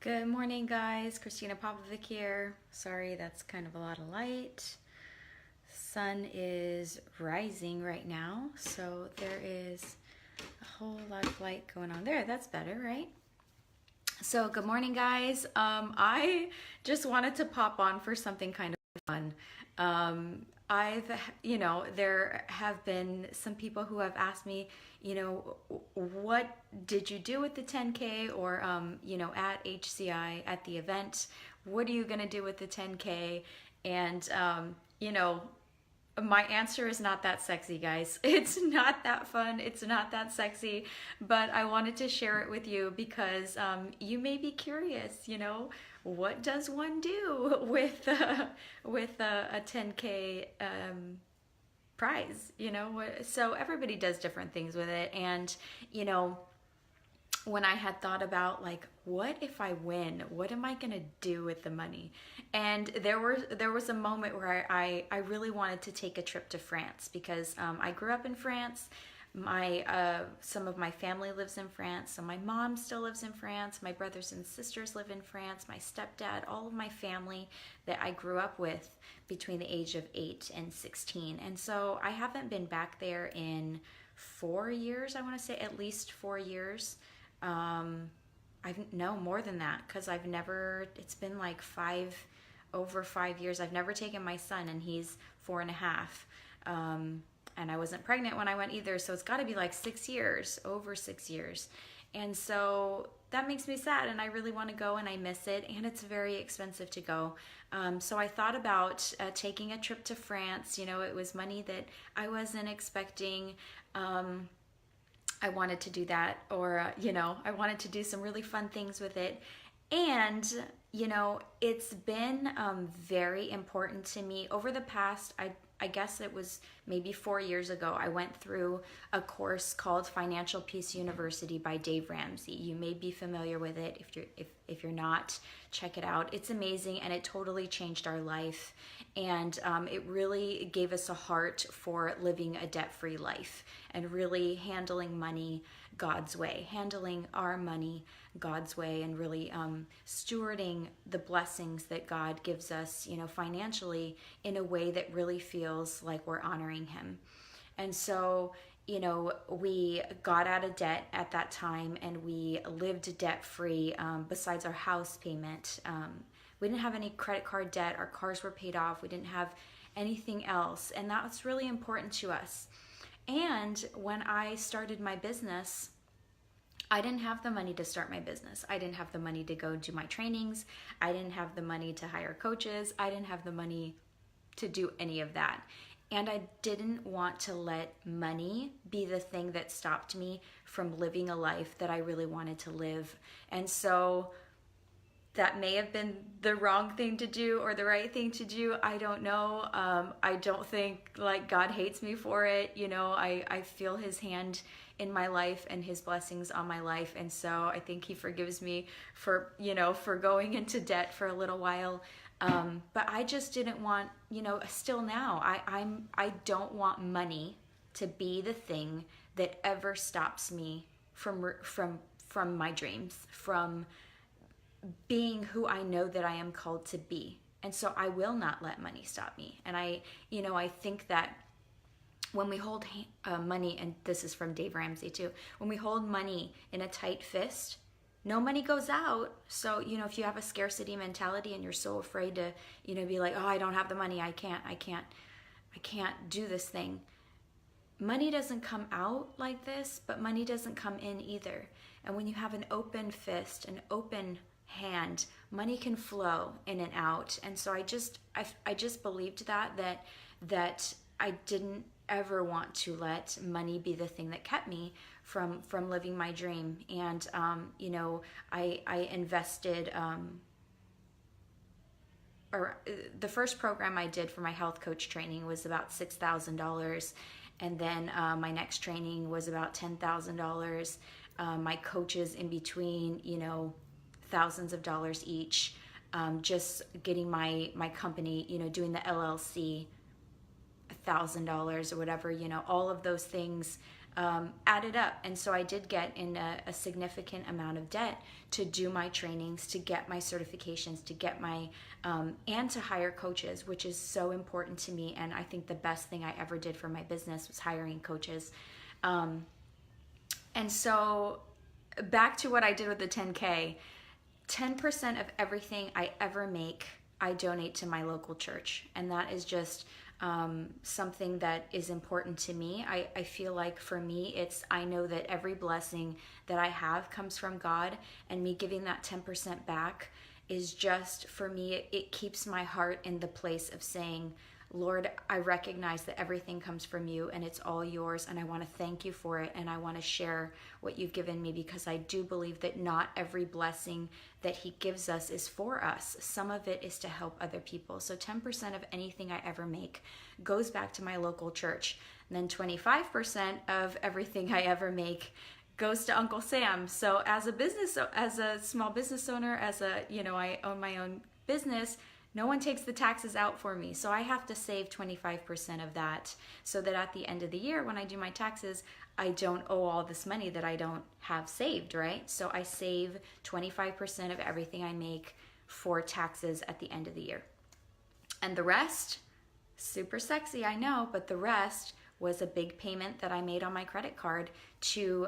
Good morning, guys. Christina Popovic here. Sorry, that's kind of a lot of light. Sun is rising right now, so there is a whole lot of light going on there. That's better, right? So, good morning, guys. I just wanted to pop on for something kind of fun. I've, there have been some people who have asked me, what did you do with the 10K or, at HCI at the event? What are you going to do with the 10K? And, my answer is not that sexy, guys. It's not that fun. It's not that sexy. But I wanted to share it with you because you may be curious. What does one do with a 10K prize? So everybody does different things with it, and when I had thought about, like, what if I win? What am I gonna do with the money? And there was a moment where I really wanted to take a trip to France because I grew up in France. My some of my family lives in France, so my mom still lives in France. My brothers and sisters live in France. My stepdad, all of my family that I grew up with between the age of 8 and 16. And so I haven't been back there in 4 years. I want to say at least 4 years. I no more than that because I've never. It's been like over 5 years. I've never taken my son, and he's 4.5. And I wasn't pregnant when I went either, so it's got to be like 6 years, over 6 years. And so that makes me sad, and I really want to go, and I miss it, and it's very expensive to go. So I thought about taking a trip to France. It was money that I wasn't expecting. I wanted to do that, or, I wanted to do some really fun things with it. And, it's been very important to me over the past, I guess it was maybe 4 years ago, I went through a course called Financial Peace University by Dave Ramsey. You may be familiar with it. If you're not, check it out. It's amazing, and it totally changed our life. And it really gave us a heart for living a debt-free life and really handling money God's way, handling our money God's way, and really stewarding the blessings that God gives us, financially, in a way that really feels like we're honoring Him. And so, we got out of debt at that time, and we lived debt free. Besides our house payment, we didn't have any credit card debt. Our cars were paid off. We didn't have anything else, and that was really important to us. And when I started my business, I didn't have the money to start my business. I didn't have the money to go do my trainings. I didn't have the money to hire coaches. I didn't have the money to do any of that. And I didn't want to let money be the thing that stopped me from living a life that I really wanted to live. And so that may have been the wrong thing to do or the right thing to do. I don't know. I don't think like God hates me for it. I feel His hand in my life and His blessings on my life. And so I think He forgives me for going into debt for a little while. But I just didn't want, still now, I don't want money to be the thing that ever stops me from my dreams, from being who I know that I am called to be. And so I will not let money stop me. And I think that when we hold money, and this is from Dave Ramsey too, when we hold money in a tight fist, no money goes out. So, if you have a scarcity mentality and you're so afraid to, be like, oh, I don't have the money, I can't do this thing. Money doesn't come out like this, but money doesn't come in either. And when you have an open fist, an open hand, money can flow in and out. And so I just believed that I didn't ever want to let money be the thing that kept me from living my dream. And I invested, or the first program I did for my health coach training was about $6,000, and then my next training was about $10,000. My coaches in between, thousands of dollars each. Just getting my company, doing the LLC, $1,000 or whatever, all of those things added up. And so I did get in a significant amount of debt to do my trainings, to get my certifications, to get my, and to hire coaches, which is so important to me. And I think the best thing I ever did for my business was hiring coaches. And so back to what I did with the 10K, 10% of everything I ever make, I donate to my local church. And that is just something that is important to me. I feel like for me, I know that every blessing that I have comes from God, and me giving that 10% back is just, for me, it keeps my heart in the place of saying, Lord, I recognize that everything comes from you and it's all yours, and I want to thank you for it, and I want to share what you've given me, because I do believe that not every blessing that he gives us is for us. Some of it is to help other people. So 10% of anything I ever make goes back to my local church. And then 25% of everything I ever make goes to Uncle Sam. So as a small business owner, I own my own business, no one takes the taxes out for me. So I have to save 25% of that, so that at the end of the year, when I do my taxes, I don't owe all this money that I don't have saved, right? So I save 25% of everything I make for taxes at the end of the year. And the rest, super sexy, I know, but the rest was a big payment that I made on my credit card to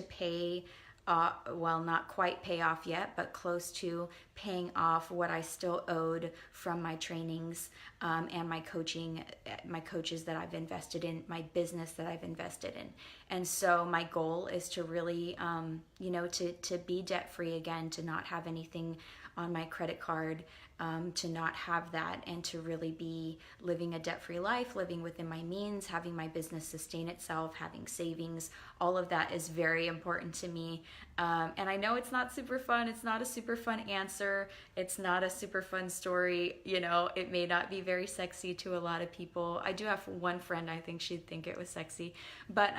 pay, not quite pay off yet, but close to paying off what I still owed from my trainings, and my coaches that I've invested in, my business that I've invested in. And so my goal is to really, to be debt free again, to not have anything on my credit card, to not have that, and to really be living a debt-free life, living within my means, having my business sustain itself, having savings. All of that is very important to me. And I know it's not super fun. It's not a super fun answer. It's not a super fun story. It may not be very sexy to a lot of people. I do have one friend, I think she'd think it was sexy, but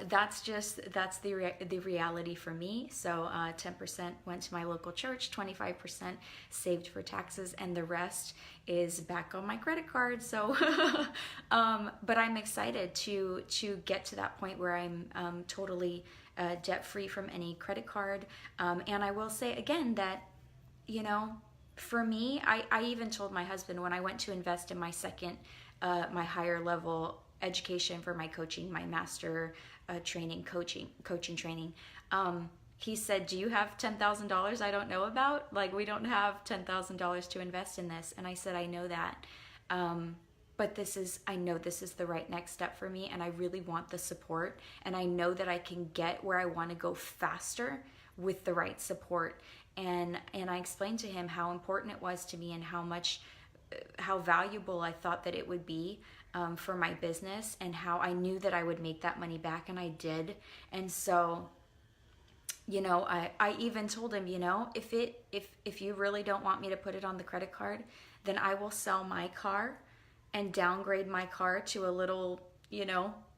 that's the reality for me. So 10% went to my local church, 25% saved for taxes, and the rest is back on my credit card. So, but I'm excited to get to that point where I'm totally debt free from any credit card. And I will say again that, for me, I even told my husband when I went to invest in my my higher level education for my coaching, my master coaching training. He said, do you have $10,000 I don't know about? Like, we don't have $10,000 to invest in this. And I said, I know that. But I know this is the right next step for me, and I really want the support. And I know that I can get where I want to go faster with the right support. And I explained to him how important it was to me, and how valuable I thought that it would be for my business, and how I knew that I would make that money back, and I did. And so, I even told him, if you really don't want me to put it on the credit card, then I will sell my car and downgrade my car to a little,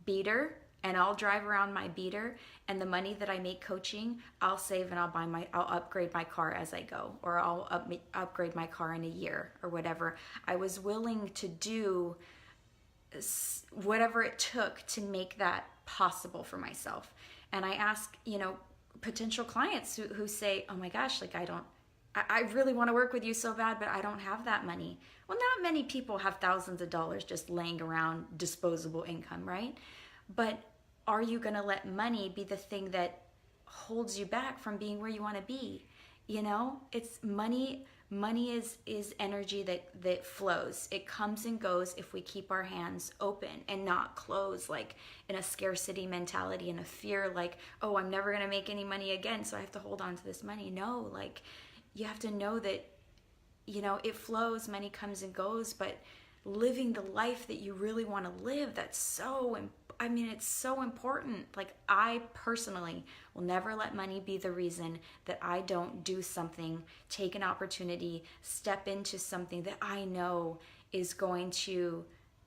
beater, and I'll drive around my beater, and the money that I make coaching, I'll save, and I'll upgrade my car as I go, or I'll upgrade my car in a year or whatever. I was willing to do whatever it took to make that possible for myself. And I ask, potential clients who say, oh my gosh, like I really want to work with you so bad, but I don't have that money. Well, not many people have thousands of dollars just laying around, disposable income, right? But are you going to let money be the thing that holds you back from being where you want to be? It's money. Money is energy that flows. It comes and goes if we keep our hands open and not closed, like in a scarcity mentality and a fear, like, oh, I'm never going to make any money again, so I have to hold on to this money. No, like, you have to know that, it flows, money comes and goes, but living the life that you really want to live, it's so important. Like, I personally will never let money be the reason that I don't do something, take an opportunity, step into something that I know is going to,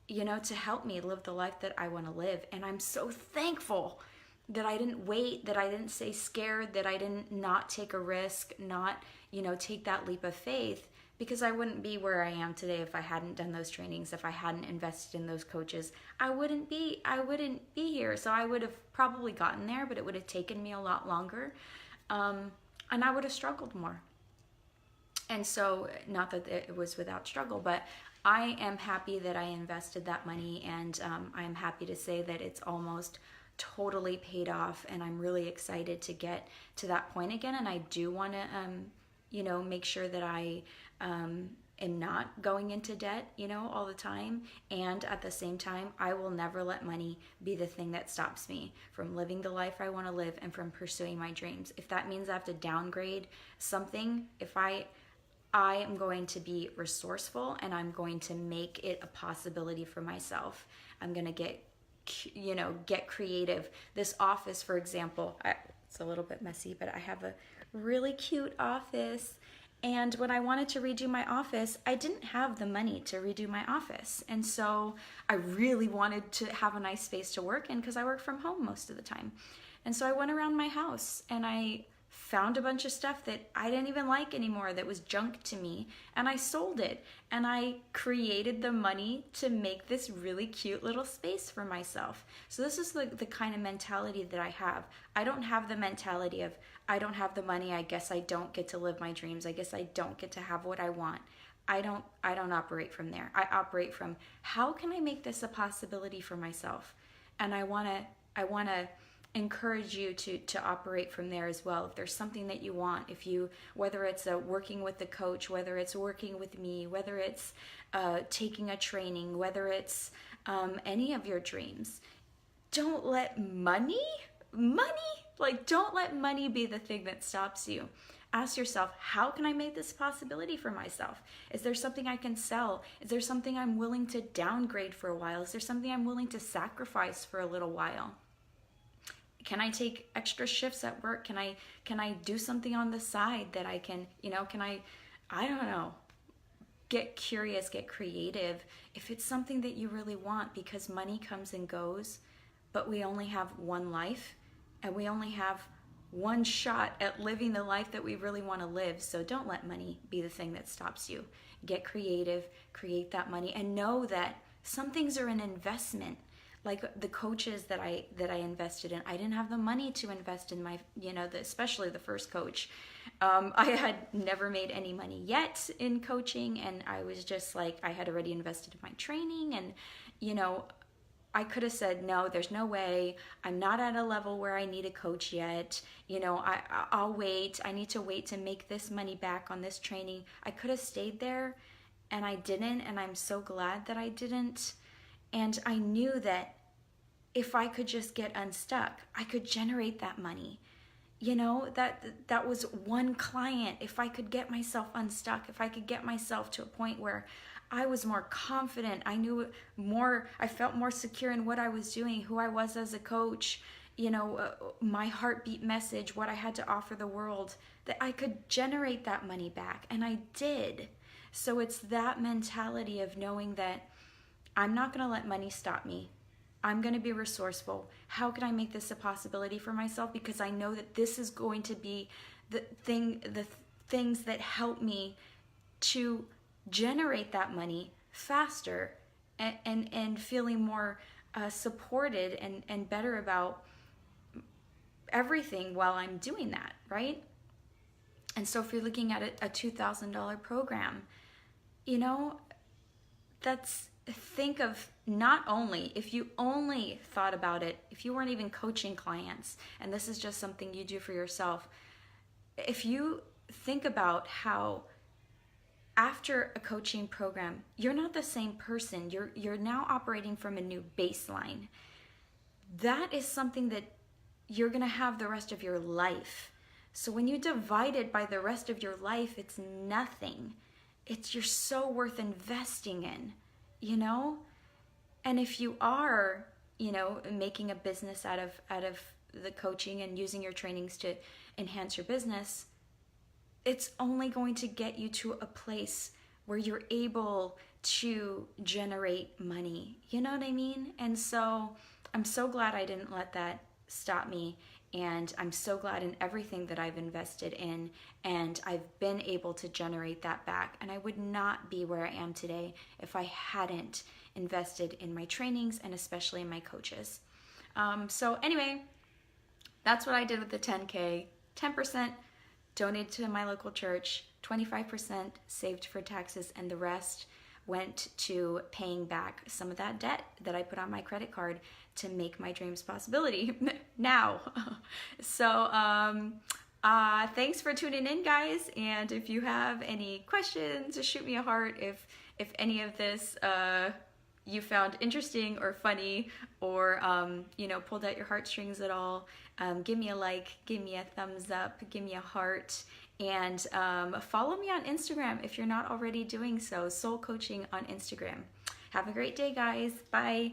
to help me live the life that I want to live. And I'm so thankful that I didn't wait, that I didn't stay scared, that I didn't not take a risk, not, take that leap of faith, because I wouldn't be where I am today if I hadn't done those trainings, if I hadn't invested in those coaches. I wouldn't be here. So I would have probably gotten there, but it would have taken me a lot longer. And I would have struggled more. And so, not that it was without struggle, but I am happy that I invested that money, and I'm happy to say that it's almost totally paid off, and I'm really excited to get to that point again. And I do want to, make sure that I am not going into debt, all the time. And at the same time, I will never let money be the thing that stops me from living the life I want to live and from pursuing my dreams. If that means I have to downgrade something, I am going to be resourceful, and I'm going to make it a possibility for myself. I'm going to get creative. This office, for example, it's a little bit messy, but I have a really cute office. And when I wanted to redo my office, I didn't have the money to redo my office. And so I really wanted to have a nice space to work in because I work from home most of the time. And so I went around my house and I found a bunch of stuff that I didn't even like anymore, that was junk to me, and I sold it, and I created the money to make this really cute little space for myself. So this is the kind of mentality that I have. I don't have the mentality of, I don't have the money, I guess I don't get to live my dreams, I guess I don't get to have what I want. I don't operate from there. I operate from, how can I make this a possibility for myself? And I want to encourage you to operate from there as well. If there's something that you want, whether it's working with the coach, whether it's working with me, whether it's taking a training, whether it's any of your dreams, don't let money be the thing that stops you. Ask yourself, how can I make this a possibility for myself? Is there something I can sell? Is there something I'm willing to downgrade for a while? Is there something I'm willing to sacrifice for a little while? Can I take extra shifts at work? Can I do something on the side that I can, I don't know, get curious, get creative. If it's something that you really want, because money comes and goes, but we only have one life and we only have one shot at living the life that we really want to live. So don't let money be the thing that stops you. Get creative, create that money, and know that some things are an investment. Like the coaches that I invested in, I didn't have the money to invest in my, especially the first coach. I had never made any money yet in coaching, and I was just like, I had already invested in my training, and I could have said, no, there's no way. I'm not at a level where I need a coach yet. I'll wait. I need to wait to make this money back on this training. I could have stayed there, and I didn't, and I'm so glad that I didn't. And I knew that if I could just get unstuck, I could generate that money. That was one client. If I could get myself unstuck, if I could get myself to a point where I was more confident, I felt more secure in what I was doing, who I was as a coach, my heartbeat message, what I had to offer the world, that I could generate that money back. And I did. So it's that mentality of knowing that I'm not going to let money stop me. I'm going to be resourceful. How can I make this a possibility for myself? Because I know that this is going to be the things that help me to generate that money faster and feeling more supported and better about everything while I'm doing that, right? And so if you're looking at a $2,000 program, think of, not only, if you only thought about it, if you weren't even coaching clients, and this is just something you do for yourself, if you think about how after a coaching program, you're not the same person, you're now operating from a new baseline. That is something that you're going to have the rest of your life. So when you divide it by the rest of your life, it's nothing. You're so worth investing in. And if you are, making a business out of the coaching and using your trainings to enhance your business, it's only going to get you to a place where you're able to generate money. You know what I mean? And so I'm so glad I didn't let that stop me. And I'm so glad in everything that I've invested in, and I've been able to generate that back. And I would not be where I am today if I hadn't invested in my trainings and especially in my coaches. So anyway, that's what I did with the 10K. 10% donated to my local church, 25% saved for taxes, and the rest went to paying back some of that debt that I put on my credit card to make my dreams possibility now. So thanks for tuning in, guys. And if you have any questions, just shoot me a heart. If any of this you found interesting or funny, or pulled at your heartstrings at all, give me a like, give me a thumbs up, give me a heart, and follow me on Instagram if you're not already doing so. Soul Coaching on Instagram. Have a great day, guys. Bye.